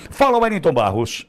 Fala, Wellington Barros.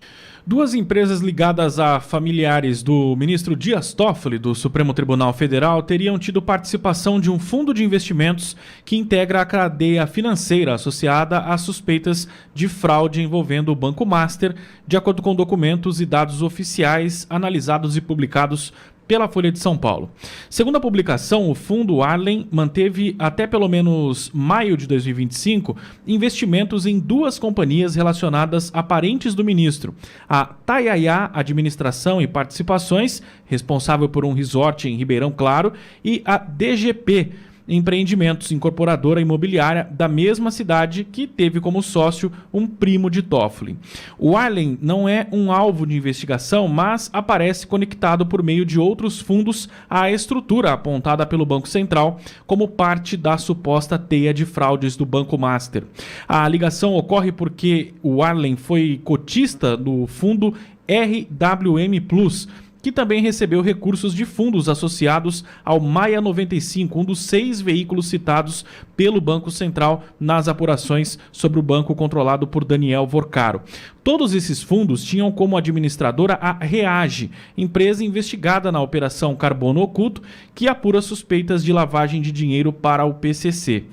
Duas empresas ligadas a familiares do ministro Dias Toffoli, do Supremo Tribunal Federal, teriam tido participação de um fundo de investimentos que integra a cadeia financeira associada a suspeitas de fraude envolvendo o Banco Master, de acordo com documentos e dados oficiais analisados e publicados pela Folha de São Paulo. Segundo a publicação, o fundo Arlen manteve até pelo menos maio de 2025 investimentos em duas companhias relacionadas a parentes do ministro, a Tayaya Administração e Participações, responsável por um resort em Ribeirão Claro, e a DGP Empreendimentos, incorporadora imobiliária da mesma cidade que teve como sócio um primo de Toffoli. O Arlen não é um alvo de investigação, mas aparece conectado por meio de outros fundos à estrutura apontada pelo Banco Central como parte da suposta teia de fraudes do Banco Master. A ligação ocorre porque o Arlen foi cotista do fundo RWM Plus, que também recebeu recursos de fundos associados ao Maia 95, um dos 6 veículos citados pelo Banco Central nas apurações sobre o banco controlado por Daniel Vorcaro. Todos esses fundos tinham como administradora a Reage, empresa investigada na Operação Carbono Oculto, que apura suspeitas de lavagem de dinheiro para o PCC.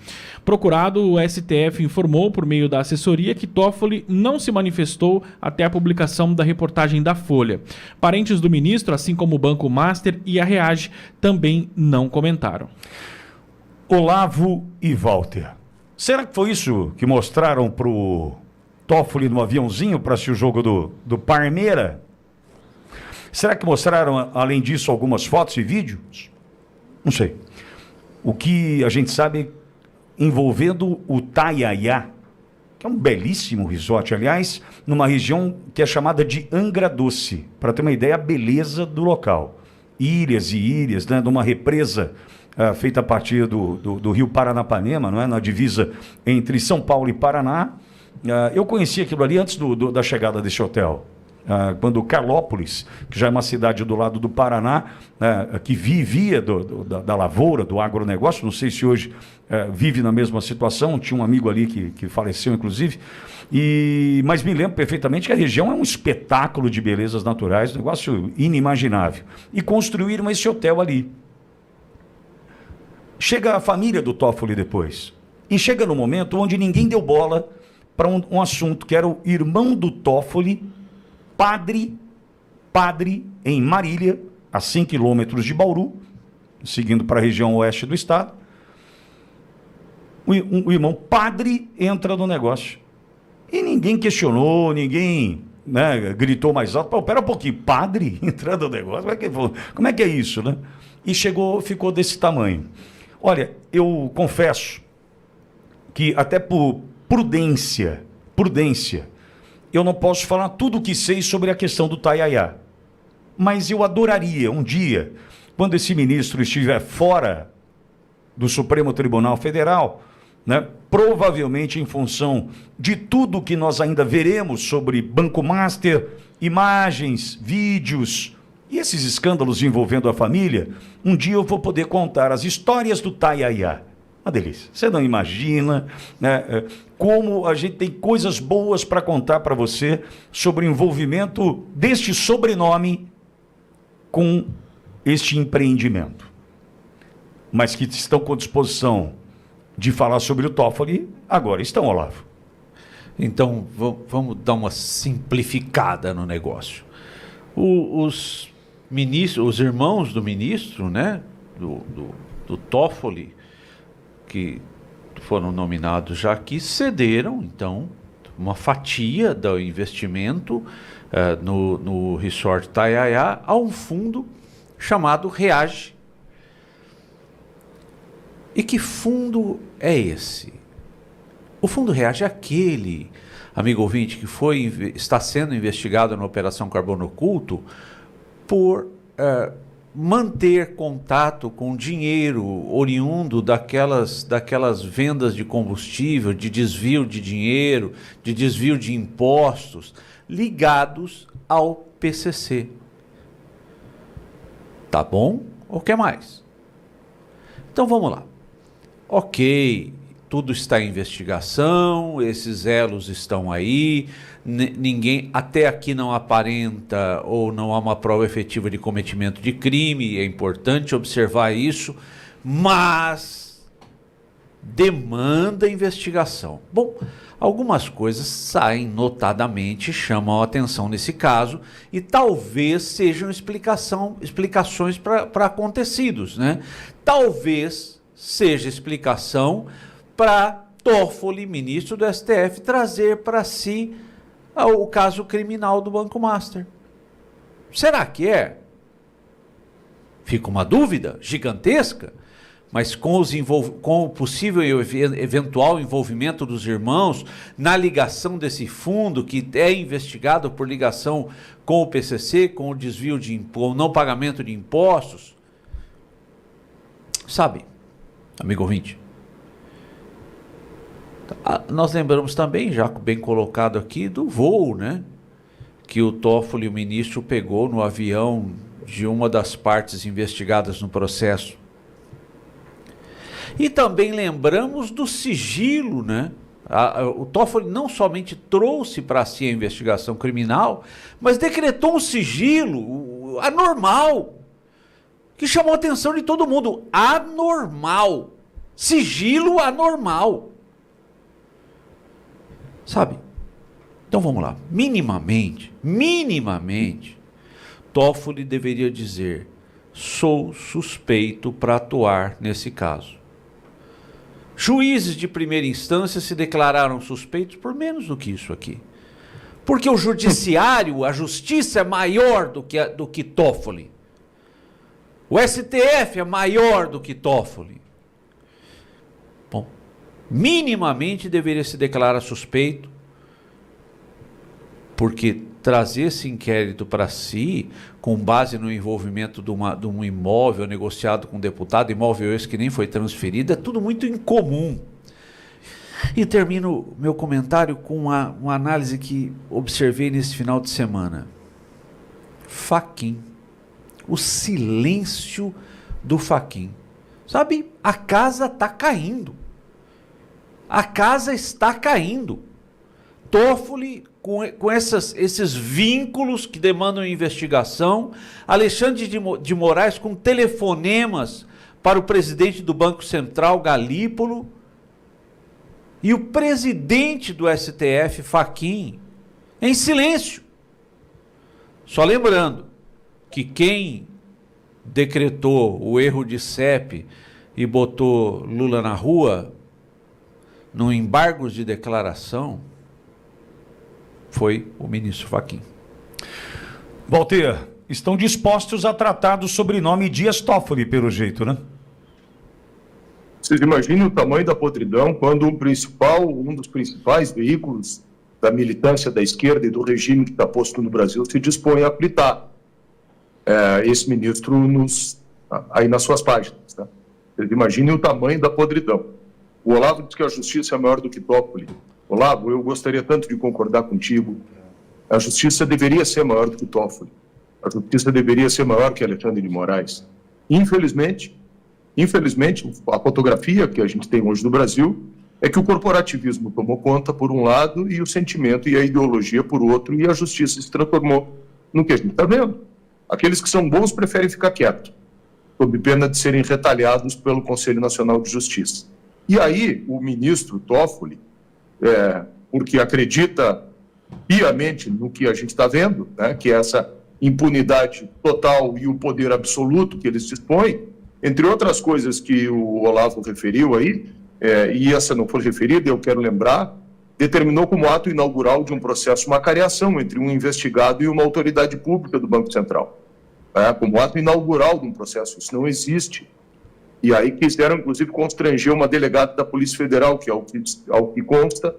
Procurado, o STF informou por meio da assessoria que Toffoli não se manifestou até a publicação da reportagem da Folha. Parentes do ministro, assim como o Banco Master e a Reage, também não comentaram. Olavo e Walter. Será que foi isso que mostraram pro Toffoli no aviãozinho para assistir o jogo do Parmeira? Será que mostraram, além disso, algumas fotos e vídeos? Não sei. O que a gente sabe envolvendo o Tayaya, que é um belíssimo resort, aliás, numa região que é chamada de Angra Doce, para ter uma ideia, a beleza do local. Ilhas e ilhas, né, de uma represa feita a partir do rio Paranapanema, não é, na divisa entre São Paulo e Paraná. Eu conheci aquilo ali antes da chegada desse hotel. Quando Carlópolis, que já é uma cidade do lado do Paraná, que vivia da lavoura, do agronegócio, não sei se hoje vive na mesma situação, tinha um amigo ali que faleceu, inclusive, mas me lembro perfeitamente que a região é um espetáculo de belezas naturais, um negócio inimaginável. E construíram esse hotel ali. Chega a família do Toffoli depois, e chega no momento onde ninguém deu bola para um assunto, que era o irmão do Toffoli, padre em Marília, a 100 quilômetros de Bauru, seguindo para a região oeste do estado. O irmão padre entra no negócio. E ninguém questionou, ninguém, né, gritou mais alto. Pô, pera um pouquinho, padre entrando no negócio? Como é que é isso, né? E ficou desse tamanho. Olha, eu confesso que até por prudência, eu não posso falar tudo o que sei sobre a questão do Tayaya. Mas eu adoraria um dia, quando esse ministro estiver fora do Supremo Tribunal Federal, né, provavelmente em função de tudo que nós ainda veremos sobre Banco Master, imagens, vídeos e esses escândalos envolvendo a família, um dia eu vou poder contar as histórias do Tayaya. Uma delícia. Você não imagina, né, como a gente tem coisas boas para contar para você sobre o envolvimento deste sobrenome com este empreendimento. Mas que estão com disposição de falar sobre o Toffoli, agora estão, Olavo. Então, vamos dar uma simplificada no negócio. Os irmãos do ministro, né, do Toffoli, que foram nominados já aqui, cederam, então, uma fatia do investimento no Resort Tayaya a um fundo chamado Reage. E que fundo é esse? O fundo Reage é aquele, amigo ouvinte, que está sendo investigado na Operação Carbono Oculto por manter contato com dinheiro oriundo daquelas vendas de combustível, de desvio de dinheiro, de desvio de impostos, ligados ao PCC. Tá bom? O que mais? Então vamos lá. Ok, tudo está em investigação, esses elos estão aí, ninguém até aqui não aparenta ou não há uma prova efetiva de cometimento de crime, é importante observar isso, mas demanda investigação. Bom, algumas coisas saem notadamente, chamam a atenção nesse caso e talvez sejam explicações para acontecidos, né? Talvez seja explicação para Toffoli, ministro do STF, trazer para si o caso criminal do Banco Master. Será que é? Fica uma dúvida gigantesca, mas com o possível e eventual envolvimento dos irmãos na ligação desse fundo, que é investigado por ligação com o PCC, com o desvio com o não pagamento de impostos. Sabe, amigo ouvinte, nós lembramos também, já bem colocado aqui, do voo, né? Que o Toffoli, o ministro, pegou no avião de uma das partes investigadas no processo. E também lembramos do sigilo, né? O Toffoli não somente trouxe para si a investigação criminal, mas decretou um sigilo anormal, que chamou a atenção de todo mundo. Anormal. Sigilo anormal. Sabe? Então vamos lá. Minimamente, Toffoli deveria dizer: sou suspeito para atuar nesse caso. Juízes de primeira instância se declararam suspeitos por menos do que isso aqui. Porque o judiciário, a justiça é maior do que Toffoli. O STF é maior do que Toffoli. Bom, minimamente deveria se declarar suspeito, porque trazer esse inquérito para si, com base no envolvimento de um imóvel negociado com um deputado, imóvel esse que nem foi transferido, é tudo muito incomum. E termino meu comentário com uma análise que observei nesse final de semana. Fachin. O silêncio do Fachin. Sabe, a casa está caindo. A casa está caindo. Toffoli, com esses vínculos que demandam investigação, Alexandre de Moraes com telefonemas para o presidente do Banco Central, Galípolo, e o presidente do STF, Fachin, em silêncio. Só lembrando que quem decretou o erro de CEP e botou Lula na rua, no embargo de declaração, foi o ministro Fachin. Walter, estão dispostos a tratar do sobrenome Dias Toffoli, pelo jeito, né? Vocês imaginem o tamanho da podridão quando um dos principais veículos da militância da esquerda e do regime que está posto no Brasil se dispõe a aplicar esse ministro aí nas suas páginas. Tá? Vocês imaginem o tamanho da podridão. O Olavo diz que a justiça é maior do que Toffoli. Olavo, eu gostaria tanto de concordar contigo. A justiça deveria ser maior do que Toffoli. A justiça deveria ser maior que Alexandre de Moraes. Infelizmente, a fotografia que a gente tem hoje no Brasil é que o corporativismo tomou conta por um lado e o sentimento e a ideologia por outro, e a justiça se transformou no que a gente está vendo. Aqueles que são bons preferem ficar quietos, sob pena de serem retalhados pelo Conselho Nacional de Justiça. E aí o ministro Toffoli, porque acredita piamente no que a gente está vendo, né, que é essa impunidade total e o poder absoluto que eles dispõem, entre outras coisas que o Olavo referiu aí, e essa não foi referida, eu quero lembrar, determinou como ato inaugural de um processo uma cariação entre um investigado e uma autoridade pública do Banco Central. Como ato inaugural de um processo, isso não existe. E aí quiseram, inclusive, constranger uma delegada da Polícia Federal, que, ao que consta,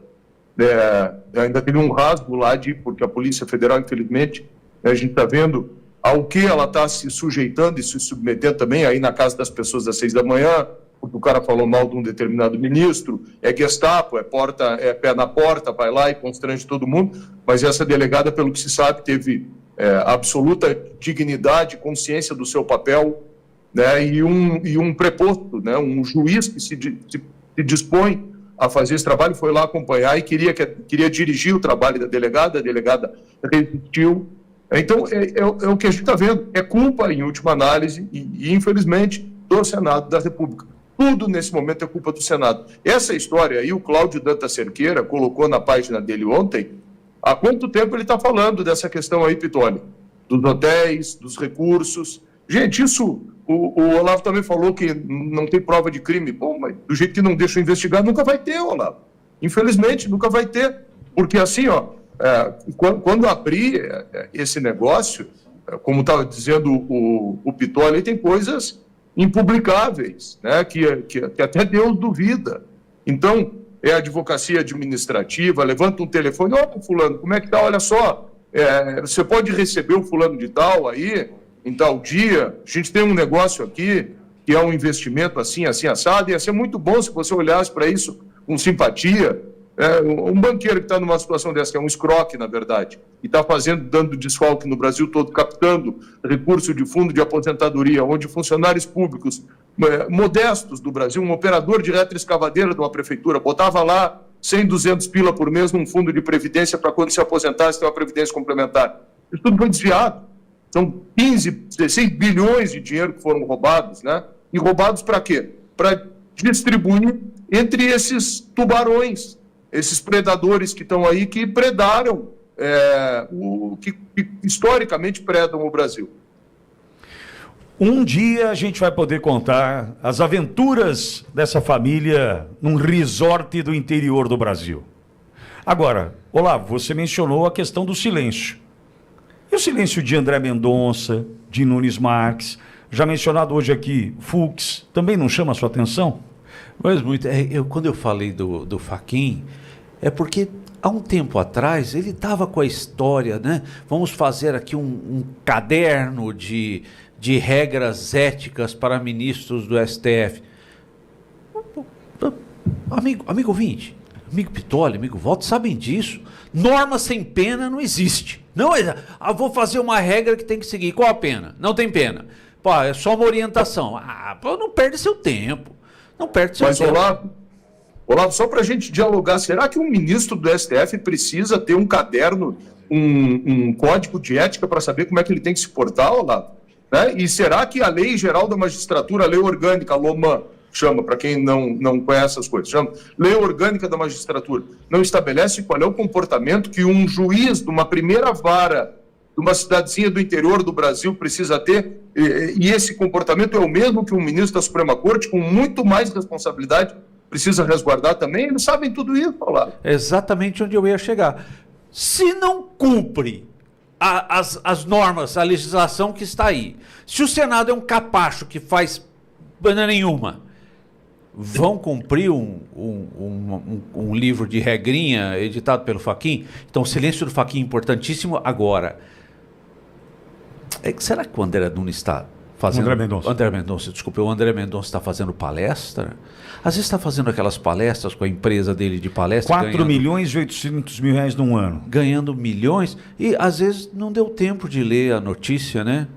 ainda teve um rasgo lá, porque a Polícia Federal, infelizmente, a gente está vendo ao que ela está se sujeitando e se submetendo também, aí na casa das pessoas às 6 da manhã, porque o cara falou mal de um determinado ministro, é Gestapo, é pé na porta, vai lá e constrange todo mundo, mas essa delegada, pelo que se sabe, teve absoluta dignidade, consciência do seu papel, né, e um preposto, né, um juiz que se dispõe a fazer esse trabalho, foi lá acompanhar e queria dirigir o trabalho da delegada, a delegada resistiu. Então, é o que a gente está vendo, é culpa, em última análise, e infelizmente, do Senado da República. Tudo nesse momento é culpa do Senado. Essa história aí, o Cláudio Dantas Cerqueira colocou na página dele ontem, há quanto tempo ele está falando dessa questão aí, Pitoli? Dos hotéis, dos recursos. Gente, isso, o Olavo também falou que não tem prova de crime. Bom, mas do jeito que não deixa investigar, nunca vai ter, Olavo. Infelizmente, nunca vai ter. Porque assim, quando abrir esse negócio, como estava dizendo o Pitoli, tem coisas impublicáveis, né, que até Deus duvida. Então, é a advocacia administrativa, levanta um telefone, fulano, como é que tá? Olha só, você pode receber o fulano de tal aí, em tal dia, a gente tem um negócio aqui, que é um investimento assim, assim, assado, ia ser muito bom se você olhasse para isso com simpatia. Um banqueiro que está numa situação dessa, que é um escroque, na verdade, e está dando desfalque no Brasil todo, captando recurso de fundo de aposentadoria, onde funcionários públicos modestos do Brasil, um operador de retroescavadeira de uma prefeitura, botava lá 100, 200 pila por mês num fundo de previdência para quando se aposentasse ter uma previdência complementar. Isso tudo foi desviado. São 15, 16 bilhões de dinheiro que foram roubados, né? E roubados para quê? Para distribuir entre esses tubarões, esses predadores que estão aí, que predaram, que historicamente predam o Brasil. Um dia a gente vai poder contar as aventuras dessa família num resort do interior do Brasil. Agora, Olavo, você mencionou a questão do silêncio. E o silêncio de André Mendonça, de Nunes Marques, já mencionado hoje aqui, Fux, também não chama a sua atenção? Mas muito. Quando eu falei do Fachin, é porque há um tempo atrás ele estava com a história, né? Vamos fazer aqui um caderno de regras éticas para ministros do STF. Amigo ouvinte, amigo Pitoli, amigo Walter, sabem disso. Norma sem pena não existe. Não, vou fazer uma regra que tem que seguir. Qual a pena? Não tem pena. Pô, é só uma orientação. Não perde seu tempo. Não perde seu tempo. Olavo, só para a gente dialogar, será que um ministro do STF precisa ter um caderno, um código de ética para saber como é que ele tem que se portar, Olavo? Né? E será que a Lei Geral da Magistratura, a Lei Orgânica, a LOMAN, chama, para quem não conhece as coisas, chama Lei Orgânica da Magistratura, não estabelece qual é o comportamento que um juiz de uma primeira vara de uma cidadezinha do interior do Brasil precisa ter, e esse comportamento é o mesmo que um ministro da Suprema Corte, com muito mais responsabilidade, precisa resguardar também? Eles sabem tudo isso, Olavo. É exatamente onde eu ia chegar. Se não cumpre as normas, a legislação que está aí, se o Senado é um capacho que faz banda nenhuma, vão cumprir um livro de regrinha editado pelo Fachin? Então, o silêncio do Fachin é importantíssimo. Agora, será que o André Nunes está fazendo... André Mendonça, desculpa, o André Mendonça está fazendo palestra? Às vezes está fazendo aquelas palestras com a empresa dele de palestra. 4 milhões e 800 mil reais num ano. Ganhando milhões, e às vezes não deu tempo de ler a notícia, né?